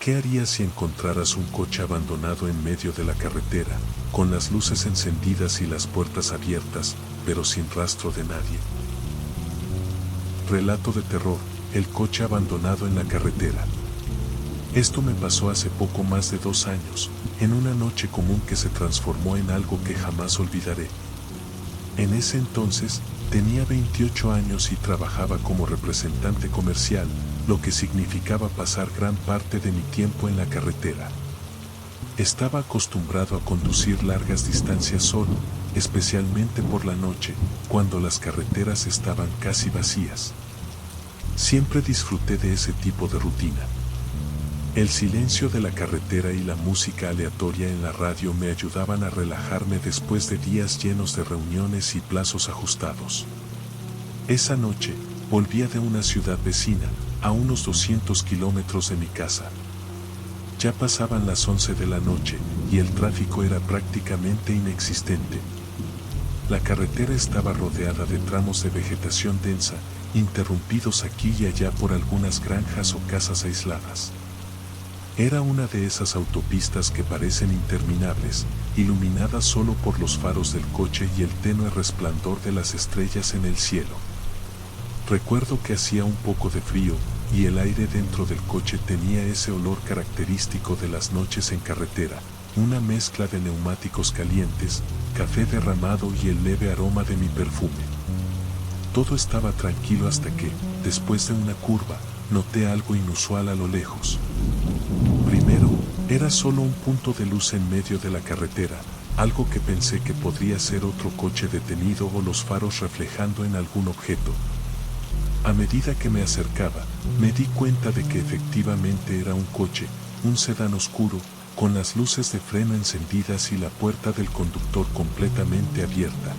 ¿Qué harías si encontraras un coche abandonado en medio de la carretera, con las luces encendidas y las puertas abiertas, pero sin rastro de nadie? Relato de terror: el coche abandonado en la carretera. Esto me pasó hace poco más de 2 años, en una noche común que se transformó en algo que jamás olvidaré. En ese entonces, tenía 28 años y trabajaba como representante comercial, lo que significaba pasar gran parte de mi tiempo en la carretera. Estaba acostumbrado a conducir largas distancias solo, especialmente por la noche, cuando las carreteras estaban casi vacías. Siempre disfruté de ese tipo de rutina. El silencio de la carretera y la música aleatoria en la radio me ayudaban a relajarme después de días llenos de reuniones y plazos ajustados. Esa noche, volvía de una ciudad vecina, a unos 200 kilómetros de mi casa. Ya pasaban las 11 de la noche, y el tráfico era prácticamente inexistente. La carretera estaba rodeada de tramos de vegetación densa, interrumpidos aquí y allá por algunas granjas o casas aisladas. Era una de esas autopistas que parecen interminables, iluminadas solo por los faros del coche y el tenue resplandor de las estrellas en el cielo. Recuerdo que hacía un poco de frío, y el aire dentro del coche tenía ese olor característico de las noches en carretera, una mezcla de neumáticos calientes, café derramado y el leve aroma de mi perfume. Todo estaba tranquilo hasta que, después de una curva, noté algo inusual a lo lejos. Primero, era solo un punto de luz en medio de la carretera, algo que pensé que podría ser otro coche detenido o los faros reflejando en algún objeto. A medida que me acercaba, me di cuenta de que efectivamente era un coche, un sedán oscuro, con las luces de freno encendidas y la puerta del conductor completamente abierta.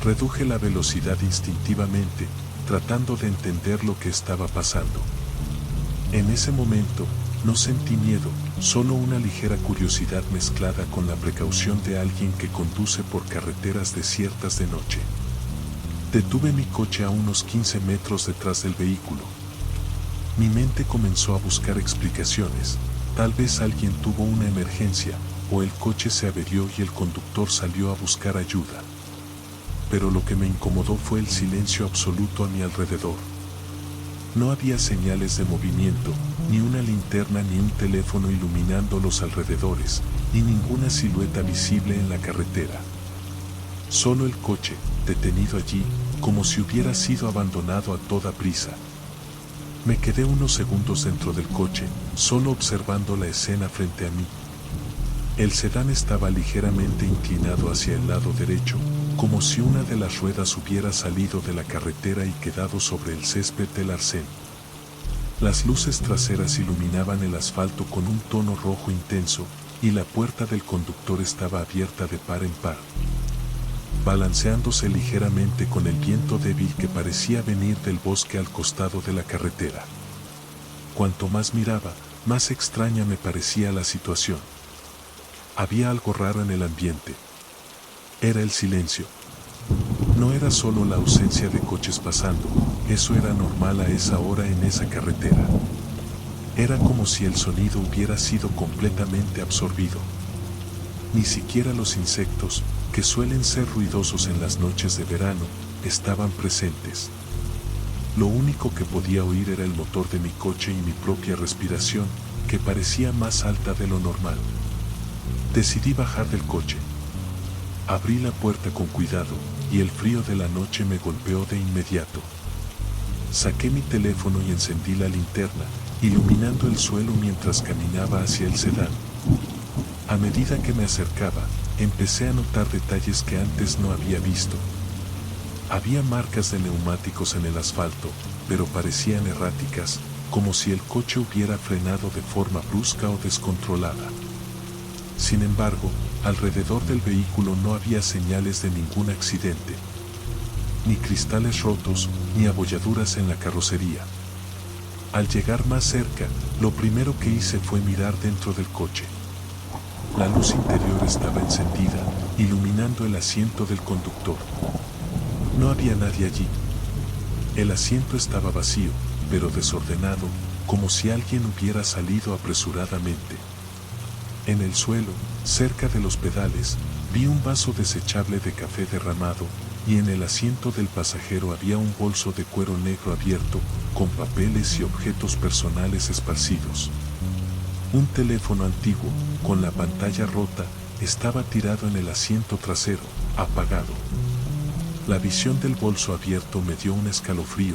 Reduje la velocidad instintivamente, tratando de entender lo que estaba pasando. En ese momento, no sentí miedo, solo una ligera curiosidad mezclada con la precaución de alguien que conduce por carreteras desiertas de noche. Detuve mi coche a unos 15 metros detrás del vehículo. Mi mente comenzó a buscar explicaciones. Tal vez alguien tuvo una emergencia, o el coche se averió y el conductor salió a buscar ayuda. Pero lo que me incomodó fue el silencio absoluto a mi alrededor. No había señales de movimiento, ni una linterna ni un teléfono iluminando los alrededores, ni ninguna silueta visible en la carretera. Solo el coche, detenido allí, como si hubiera sido abandonado a toda prisa. Me quedé unos segundos dentro del coche, solo observando la escena frente a mí. El sedán estaba ligeramente inclinado hacia el lado derecho, como si una de las ruedas hubiera salido de la carretera y quedado sobre el césped del arcén. Las luces traseras iluminaban el asfalto con un tono rojo intenso, y la puerta del conductor estaba abierta de par en par, balanceándose ligeramente con el viento débil que parecía venir del bosque al costado de la carretera. Cuanto más miraba, más extraña me parecía la situación. Había algo raro en el ambiente. Era el silencio. No era solo la ausencia de coches pasando, eso era normal a esa hora en esa carretera. Era como si el sonido hubiera sido completamente absorbido. Ni siquiera los insectos, que suelen ser ruidosos en las noches de verano, estaban presentes. Lo único que podía oír era el motor de mi coche y mi propia respiración, que parecía más alta de lo normal. Decidí bajar del coche. Abrí la puerta con cuidado, y el frío de la noche me golpeó de inmediato. Saqué mi teléfono y encendí la linterna, iluminando el suelo mientras caminaba hacia el sedán. A medida que me acercaba, empecé a notar detalles que antes no había visto. Había marcas de neumáticos en el asfalto, pero parecían erráticas, como si el coche hubiera frenado de forma brusca o descontrolada. Sin embargo, alrededor del vehículo no había señales de ningún accidente. Ni cristales rotos, ni abolladuras en la carrocería. Al llegar más cerca, lo primero que hice fue mirar dentro del coche. La luz interior estaba encendida, iluminando el asiento del conductor. No había nadie allí. El asiento estaba vacío, pero desordenado, como si alguien hubiera salido apresuradamente. En el suelo, cerca de los pedales, vi un vaso desechable de café derramado, y en el asiento del pasajero había un bolso de cuero negro abierto, con papeles y objetos personales esparcidos. Un teléfono antiguo, con la pantalla rota, estaba tirado en el asiento trasero, apagado. La visión del bolso abierto me dio un escalofrío.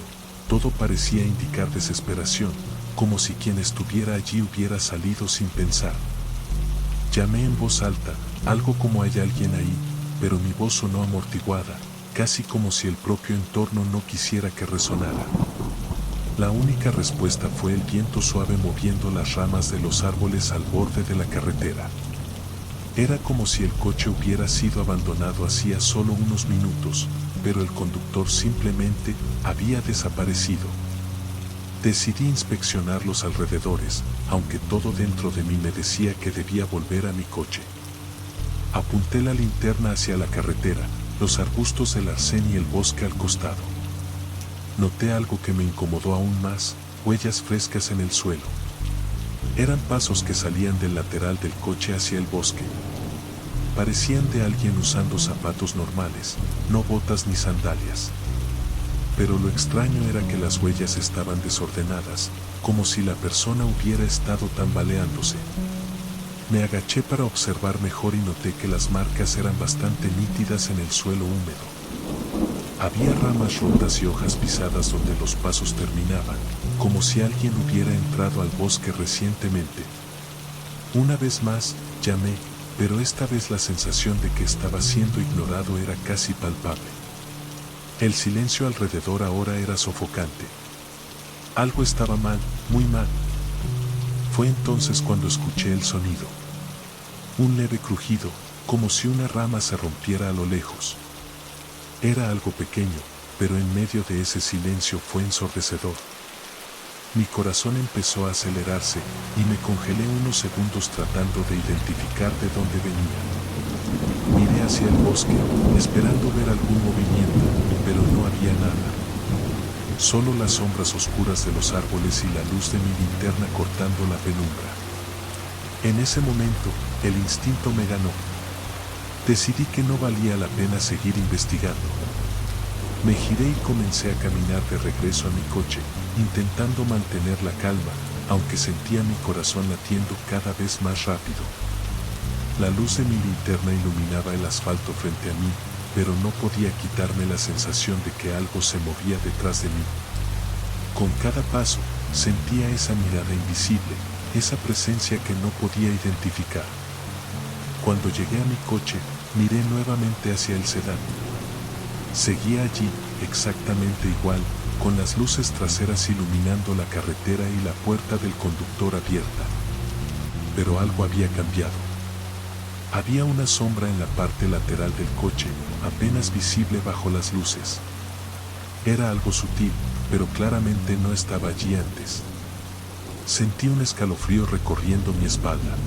Todo parecía indicar desesperación, como si quien estuviera allí hubiera salido sin pensar. Llamé en voz alta, algo como hay alguien ahí, pero mi voz sonó amortiguada, casi como si el propio entorno no quisiera que resonara. La única respuesta fue el viento suave moviendo las ramas de los árboles al borde de la carretera. Era como si el coche hubiera sido abandonado hacía solo unos minutos, pero el conductor simplemente había desaparecido. Decidí inspeccionar los alrededores, aunque todo dentro de mí me decía que debía volver a mi coche. Apunté la linterna hacia la carretera, los arbustos del arcén y el bosque al costado. Noté algo que me incomodó aún más, huellas frescas en el suelo. Eran pasos que salían del lateral del coche hacia el bosque. Parecían de alguien usando zapatos normales, no botas ni sandalias. Pero lo extraño era que las huellas estaban desordenadas, como si la persona hubiera estado tambaleándose. Me agaché para observar mejor y noté que las marcas eran bastante nítidas en el suelo húmedo. Había ramas rotas y hojas pisadas donde los pasos terminaban, como si alguien hubiera entrado al bosque recientemente. Una vez más, llamé, pero esta vez la sensación de que estaba siendo ignorado era casi palpable. El silencio alrededor ahora era sofocante. Algo estaba mal, muy mal. Fue entonces cuando escuché el sonido. Un leve crujido, como si una rama se rompiera a lo lejos. Era algo pequeño, pero en medio de ese silencio fue ensordecedor. Mi corazón empezó a acelerarse y me congelé unos segundos tratando de identificar de dónde venía. Miré hacia el bosque, esperando ver algún movimiento, pero no había nada. Solo las sombras oscuras de los árboles y la luz de mi linterna cortando la penumbra. En ese momento, el instinto me ganó. Decidí que no valía la pena seguir investigando. Me giré y comencé a caminar de regreso a mi coche, intentando mantener la calma, aunque sentía mi corazón latiendo cada vez más rápido. La luz de mi linterna iluminaba el asfalto frente a mí, pero no podía quitarme la sensación de que algo se movía detrás de mí. Con cada paso, sentía esa mirada invisible, esa presencia que no podía identificar. Cuando llegué a mi coche, miré nuevamente hacia el sedán. Seguía allí, exactamente igual, con las luces traseras iluminando la carretera y la puerta del conductor abierta. Pero algo había cambiado. Había una sombra en la parte lateral del coche, apenas visible bajo las luces. Era algo sutil, pero claramente no estaba allí antes. Sentí un escalofrío recorriendo mi espalda.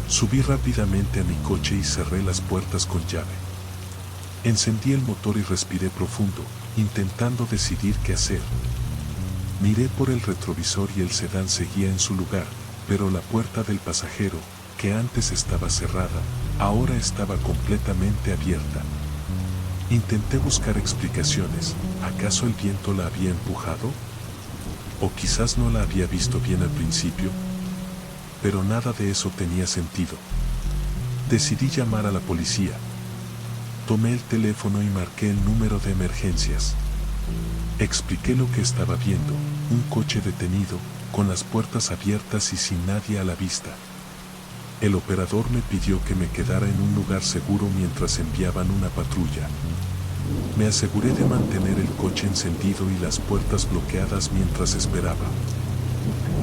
Subí rápidamente a mi coche y cerré las puertas con llave. Encendí el motor y respiré profundo, intentando decidir qué hacer. Miré por el retrovisor y el sedán seguía en su lugar, pero la puerta del pasajero, que antes estaba cerrada, ahora estaba completamente abierta. Intenté buscar explicaciones. ¿Acaso el viento la había empujado? ¿O quizás no la había visto bien al principio? Pero nada de eso tenía sentido. Decidí llamar a la policía. Tomé el teléfono y marqué el número de emergencias. Expliqué lo que estaba viendo, un coche detenido, con las puertas abiertas y sin nadie a la vista. El operador me pidió que me quedara en un lugar seguro mientras enviaban una patrulla. Me aseguré de mantener el coche encendido y las puertas bloqueadas mientras esperaba.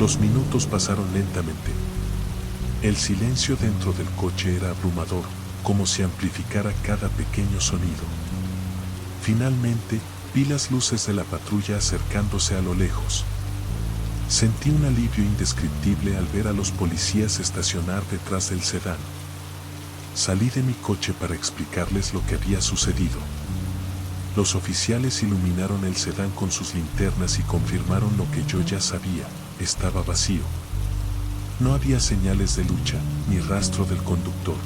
Los minutos pasaron lentamente. El silencio dentro del coche era abrumador, como si amplificara cada pequeño sonido. Finalmente, vi las luces de la patrulla acercándose a lo lejos. Sentí un alivio indescriptible al ver a los policías estacionar detrás del sedán. Salí de mi coche para explicarles lo que había sucedido. Los oficiales iluminaron el sedán con sus linternas y confirmaron lo que yo ya sabía. estaba vacío. No había señales de lucha, ni rastro del conductor.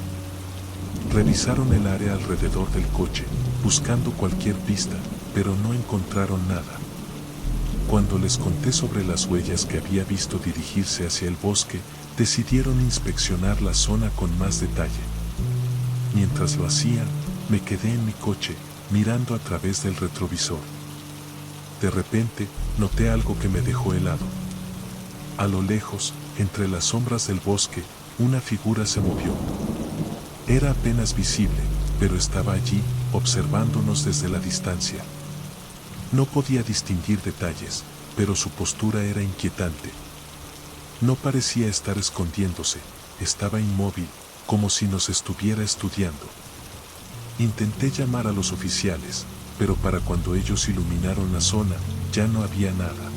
Revisaron el área alrededor del coche, buscando cualquier pista, pero no encontraron nada. Cuando les conté sobre las huellas que había visto dirigirse hacia el bosque, decidieron inspeccionar la zona con más detalle. Mientras lo hacían, me quedé en mi coche, mirando a través del retrovisor. De repente, noté algo que me dejó helado. A lo lejos, entre las sombras del bosque, una figura se movió. Era apenas visible, pero estaba allí, observándonos desde la distancia. No podía distinguir detalles, pero su postura era inquietante. No parecía estar escondiéndose, estaba inmóvil, como si nos estuviera estudiando. Intenté llamar a los oficiales, pero para cuando ellos iluminaron la zona, ya no había nada.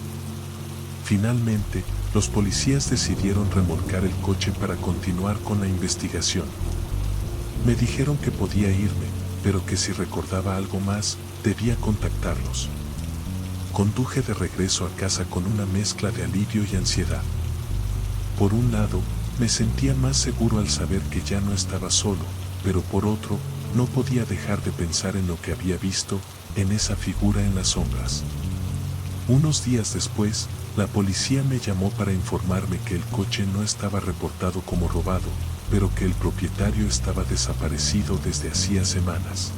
Finalmente, los policías decidieron remolcar el coche para continuar con la investigación. Me dijeron que podía irme, pero que si recordaba algo más, debía contactarlos. Conduje de regreso a casa con una mezcla de alivio y ansiedad. Por un lado, me sentía más seguro al saber que ya no estaba solo, pero por otro, no podía dejar de pensar en lo que había visto, en esa figura en las sombras. Unos días después, la policía me llamó para informarme que el coche no estaba reportado como robado, pero que el propietario estaba desaparecido desde hacía semanas.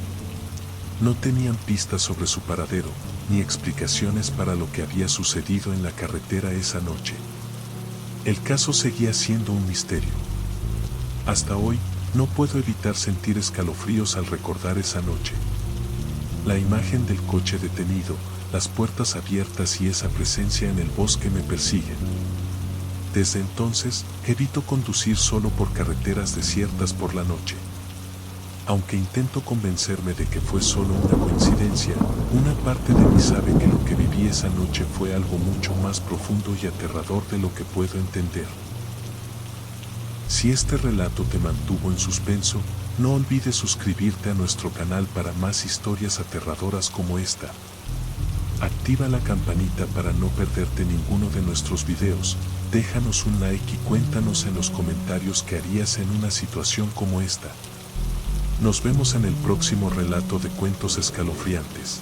No tenían pistas sobre su paradero, ni explicaciones para lo que había sucedido en la carretera esa noche. El caso seguía siendo un misterio. Hasta hoy, no puedo evitar sentir escalofríos al recordar esa noche. La imagen del coche detenido, las puertas abiertas y esa presencia en el bosque me persiguen. Desde entonces, evito conducir solo por carreteras desiertas por la noche. Aunque intento convencerme de que fue solo una coincidencia, una parte de mí sabe que lo que viví esa noche fue algo mucho más profundo y aterrador de lo que puedo entender. Si este relato te mantuvo en suspenso, no olvides suscribirte a nuestro canal para más historias aterradoras como esta. Activa la campanita para no perderte ninguno de nuestros videos, déjanos un like y cuéntanos en los comentarios qué harías en una situación como esta. Nos vemos en el próximo relato de cuentos escalofriantes.